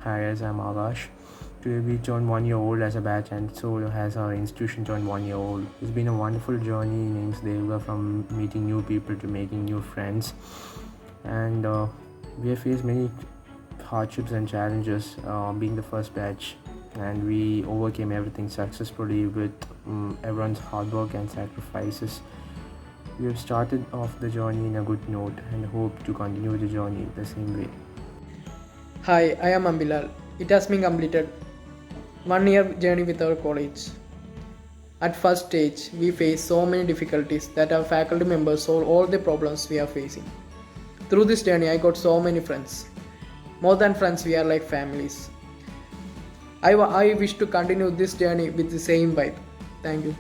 Hi guys, I'm Akash. Today we turned 1 year old as a batch, and so has our institution turned 1 year old. It's been a wonderful journey in AIMS Devgarh, from meeting new people to making new friends, and we have faced many hardships and challenges being the first batch, and we overcame everything successfully with everyone's hard work and sacrifices. We have started off the journey in a good note and hope to continue the journey the same way. Hi, I am Ambilal. It has been completed 1 year journey with our college. At first stage, we face so many difficulties that our faculty members solve all the problems we are facing. Through this journey, I got so many friends. More than friends, we are like families. I wish to continue this journey with the same vibe. Thank you.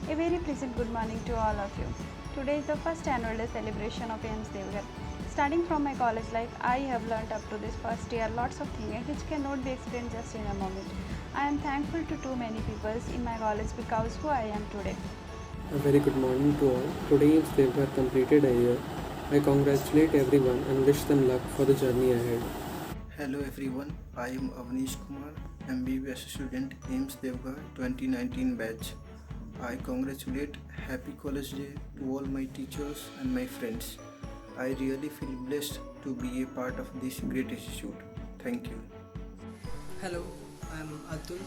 A very pleasant good morning to all of you. Today is the first annual day celebration of AIMS Devgarh. Starting from my college life, I have learnt up to this first year lots of things which cannot be explained just in a moment. I am thankful to too many people in my college because who I am today. A very good morning to all. Today is Devgar completed a year. I congratulate everyone and wish them luck for the journey ahead. Hello everyone, I am Avnish Kumar, MBBS student, AIMS Devgarh 2019 batch. I congratulate Happy College Day to all my teachers and my friends. I really feel blessed to be a part of this great institute. Thank you. Hello, I'm Atul.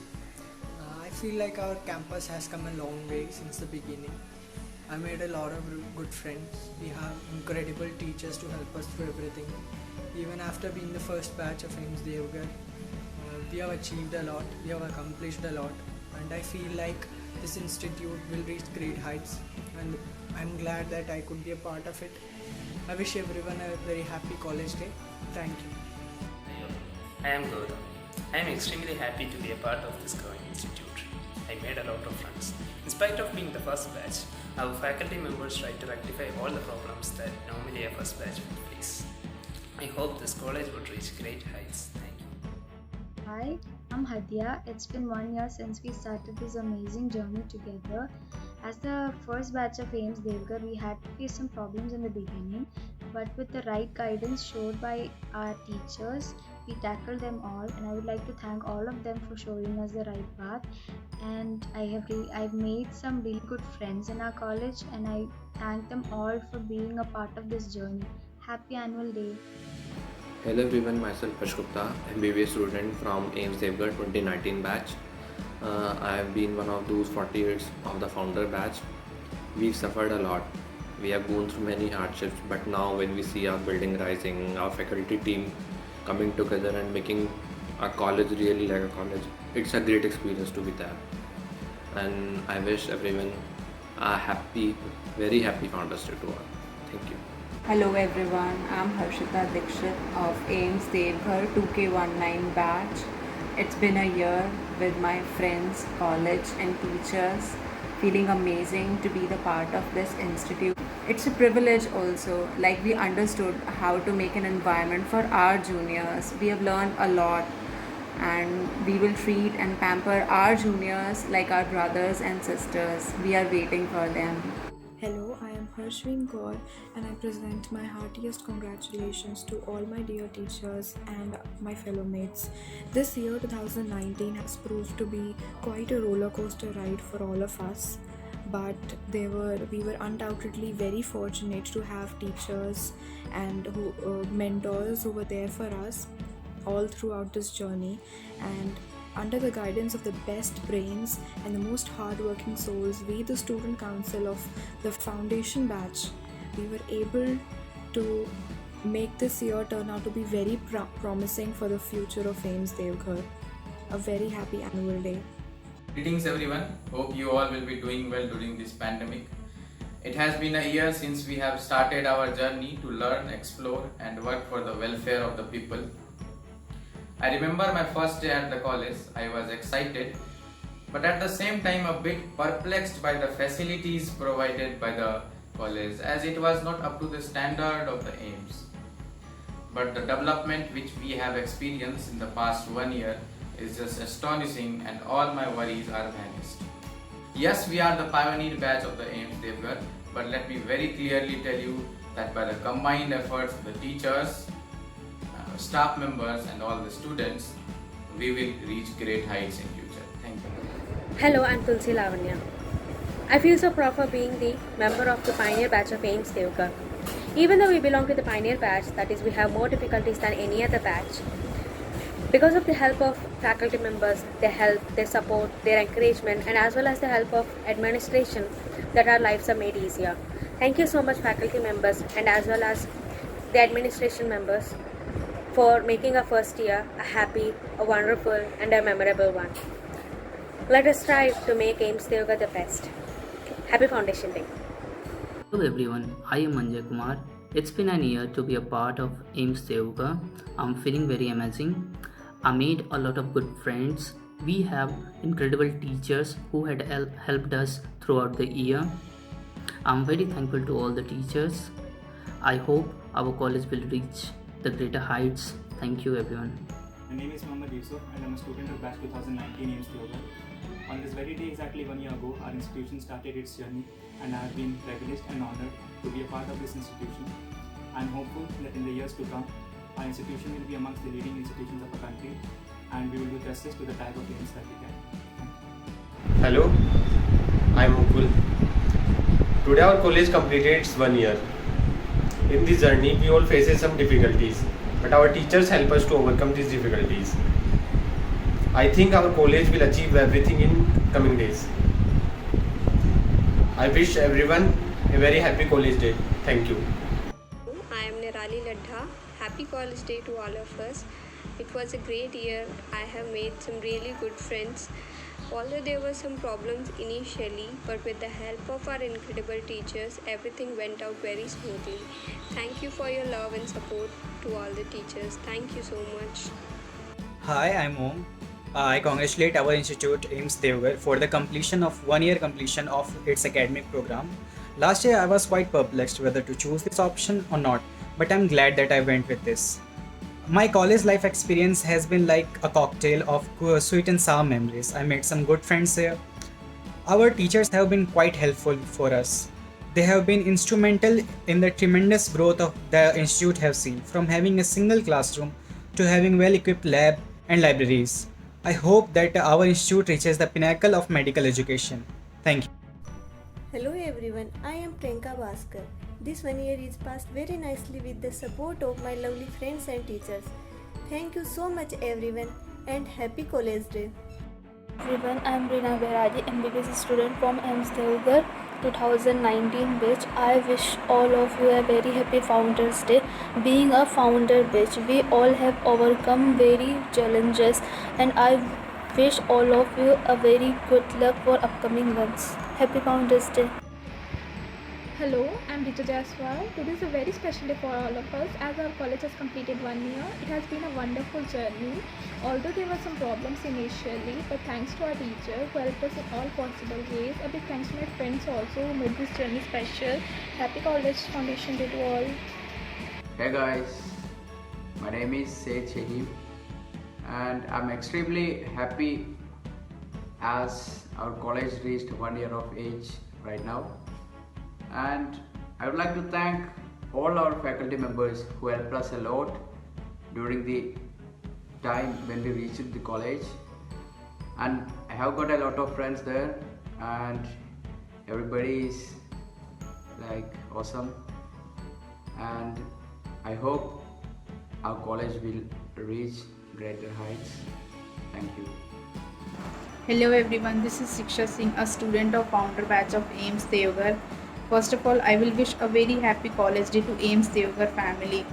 I feel like our campus has come a long way since the beginning. I made a lot of good friends. We have incredible teachers to help us through everything. Even after being the first batch of AIMS Devgarh, we have achieved a lot, we have accomplished a lot, and I feel like this institute will reach great heights, and I'm glad that I could be a part of it. I wish everyone a very happy college day. Thank you. Hello, I am Gautam. I am extremely happy to be a part of this growing institute. I made a lot of friends. In spite of being the first batch, our faculty members tried to rectify all the problems that normally a first batch would face. I hope this college would reach great heights. Thank you. Hi, I'm Hadia. It's been 1 year since we started this amazing journey together. As the first batch of AIMS Devgarh, we had to face some problems in the beginning, but with the right guidance showed by our teachers, we tackled them all, and I would like to thank all of them for showing us the right path. And I've made some really good friends in our college, and I thank them all for being a part of this journey. Happy annual day. Hello everyone, myself Harsh Gupta, MBBS student from AIMS Devgarh 2019 batch. I have been one of those 40 years of the founder batch. We've suffered a lot. We have gone through many hardships, but now when we see our building rising, our faculty team coming together and making our college really like a college, it's a great experience to be there. And I wish everyone a happy, very happy Founders Day to all. Thank you. Hello everyone, I'm Harshita Dikshit of AIMS Devgarh 2K19 batch. It's been a year with my friends, college and teachers. Feeling amazing to be the part of this institute. It's a privilege also, like we understood how to make an environment for our juniors. We have learned a lot, and we will treat and pamper our juniors like our brothers and sisters. We are waiting for them. Hello, I am Harshveen Kaur, and I present my heartiest congratulations to all my dear teachers and my fellow mates. This year 2019 has proved to be quite a roller coaster ride for all of us, but we were undoubtedly very fortunate to have teachers and mentors who were there for us all throughout this journey, and under the guidance of the best brains and the most hardworking souls, we, the student council of the foundation batch, we were able to make this year turn out to be very promising for the future of AIMS Devgarh. A very happy annual day. Greetings everyone. Hope you all will be doing well during this pandemic. It has been a year since we have started our journey to learn, explore and work for the welfare of the people. I remember my first day at the college. I was excited, but at the same time a bit perplexed by the facilities provided by the college, as it was not up to the standard of the AIMS. But the development which we have experienced in the past 1 year is just astonishing, and all my worries are vanished. Yes, we are the pioneer batch of the AIMS Devgarh, but let me very clearly tell you that by the combined efforts of the teachers, staff members and all the students, we will reach great heights in future. Thank you. Hello, I'm Tulsi Lavanya. I feel so proud for being the member of the pioneer batch of AIMS Devgar. Even though we belong to the pioneer batch, that is, we have more difficulties than any other batch. Because of the help of faculty members, their help, their support, their encouragement, and as well as the help of administration, that our lives are made easier. Thank you so much, faculty members, and as well as the administration members, for making our first year a happy, a wonderful, and a memorable one. Let us strive to make AIMS Devgar the best. Happy Foundation Day. Hello everyone, I am Anjay Kumar. It's been an year to be a part of AIMS Devgar. I'm feeling very amazing. I made a lot of good friends. We have incredible teachers who had helped us throughout the year. I'm very thankful to all the teachers. I hope our college will reach the greater heights. Thank you everyone. My name is Mohammad Yusuf and I'm a student of batch 2019 AIMS Devgar. On this very day, exactly 1 year ago, our institution started its journey and I have been privileged and honored to be a part of this institution. I am hopeful that in the years to come, our institution will be amongst the leading institutions of the country and we will do justice to the tag of AIMS that we can. Hello, I am Mukul. Today our college completed its 1 year. In this journey, we all faced some difficulties, but our teachers help us to overcome these difficulties. I think our college will achieve everything in coming days. I wish everyone a very happy college day. Thank you. I am Nirali Ladha. Happy College Day to all of us. It was a great year. I have made some really good friends. Although there were some problems initially, but with the help of our incredible teachers, everything went out very smoothly. Thank you for your love and support to all the teachers. Thank you so much. Hi, I'm Om. I congratulate our institute AIMS Devgar for the completion of 1 year completion of its academic program. Last year I was quite perplexed whether to choose this option or not, but I'm glad that I went with this. My college life experience has been like a cocktail of sweet and sour memories. I made some good friends here. Our teachers have been quite helpful for us. They have been instrumental in the tremendous growth of the institute have seen, from having a single classroom to having well-equipped lab and libraries. I hope that our institute reaches the pinnacle of medical education. Thank you. Hello everyone, I am Priyanka Bhaskar. This 1 year is passed very nicely with the support of my lovely friends and teachers. Thank you so much everyone and happy college day. Everyone, I am Rina Beradi, MBBS student from AIMS Devgar 2019 batch. I wish all of you a very happy Founders Day. Being a founder batch, we all have overcome very challenges and I wish all of you a very good luck for upcoming ones. Happy Founders Day. Hello, I'm Rita Jaiswal. Today is a very special day for all of us as our college has completed 1 year. It has been a wonderful journey. Although there were some problems initially, but thanks to our teacher who helped us in all possible ways. A big thanks to my friends also who made this journey special. Happy College Foundation Day to all. Hey guys, my name is Said Shahib and I'm extremely happy as our college reached 1 year of age right now. And I would like to thank all our faculty members who helped us a lot during the time when we reached the college, and I have got a lot of friends there and everybody is like awesome, and I hope our college will reach greater heights. Thank you. Hello everyone, this is Siksha Singh, a student of founder batch of AIMS Devgar. First of all, I will wish a very happy college day to AIMS Devgar family.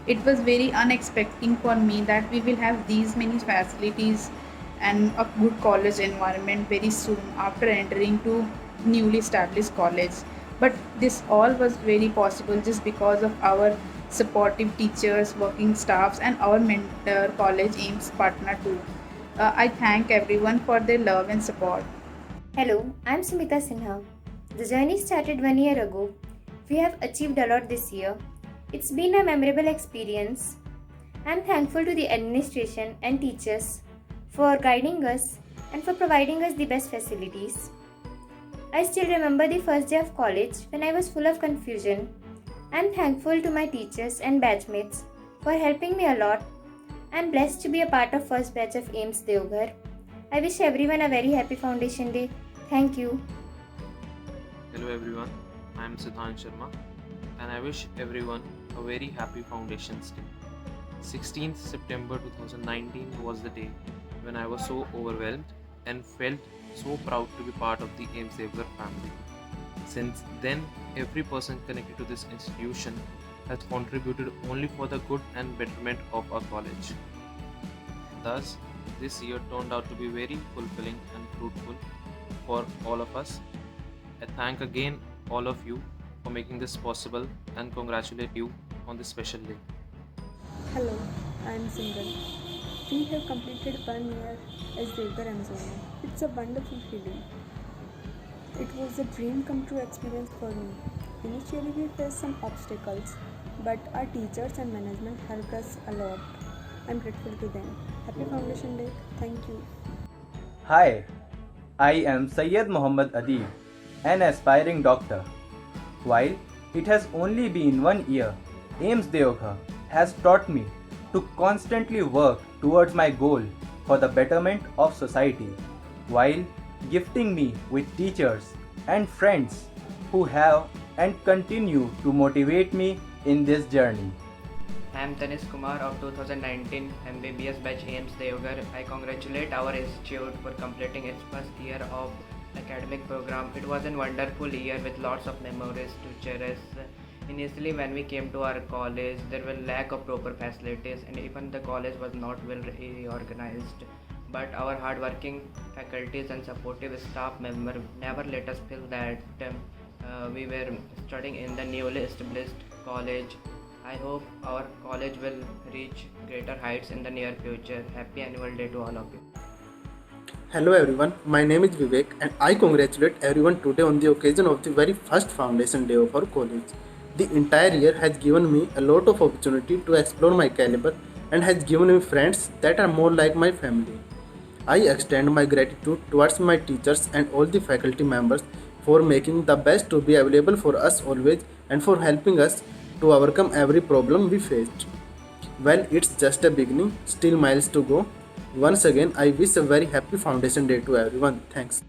It was very unexpected for me that we will have these many facilities and a good college environment very soon after entering to newly established college. But this all was very possible just because of our supportive teachers, working staffs and our mentor college AIMS partner too. I thank everyone for their love and support. Hello, I'm Smita Sinha. The journey started 1 year ago. We have achieved a lot this year. It's been a memorable experience. I'm thankful to the administration and teachers for guiding us and for providing us the best facilities. I still remember the first day of college when I was full of confusion. I'm thankful to my teachers and batchmates for helping me a lot. I am blessed to be a part of first batch of AIMS Devgar. I wish everyone a very happy Foundation Day. Thank you. Hello everyone, I am Siddhan Sharma and I wish everyone a very happy Foundations Day. 16th September 2019 was the day when I was so overwhelmed and felt so proud to be part of the AIMS Devgar family. Since then, every person connected to this institution has contributed only for the good and betterment of our college. Thus, this year turned out to be very fulfilling and fruitful for all of us. I thank again all of you for making this possible and congratulate you on this special day. Hello, I am Simran. We have completed 1 year as Devgar Amazon. It's a wonderful feeling. It was a dream come true experience for me. Initially we faced some obstacles, but our teachers and management helped us a lot. I'm grateful to them. Happy Foundation Day. Thank you. Hi, I am Syed Muhammad Adib, an aspiring doctor. While it has only been 1 year, AIMS Devgar has taught me to constantly work towards my goal for the betterment of society, while gifting me with teachers and friends who have and continue to motivate me in this journey. I am Tanis Kumar of 2019 MBBS batch AIMS Devgar. I congratulate our institute for completing its first year of academic program. It was a wonderful year with lots of memories to cherish. Initially when we came to our college, there were lack of proper facilities and even the college was not well organized. But our hardworking faculties and supportive staff members never let us feel that we were studying in the newly established college. I hope our college will reach greater heights in the near future. Happy annual day to all of you. Hello everyone, my name is Vivek and I congratulate everyone today on the occasion of the very first Foundation Day of our college. The entire year has given me a lot of opportunity to explore my caliber and has given me friends that are more like my family. I extend my gratitude towards my teachers and all the faculty members for making the best to be available for us always and for helping us to overcome every problem we faced. Well, it's just a beginning, still miles to go. Once again, I wish a very happy Foundation Day to everyone. Thanks.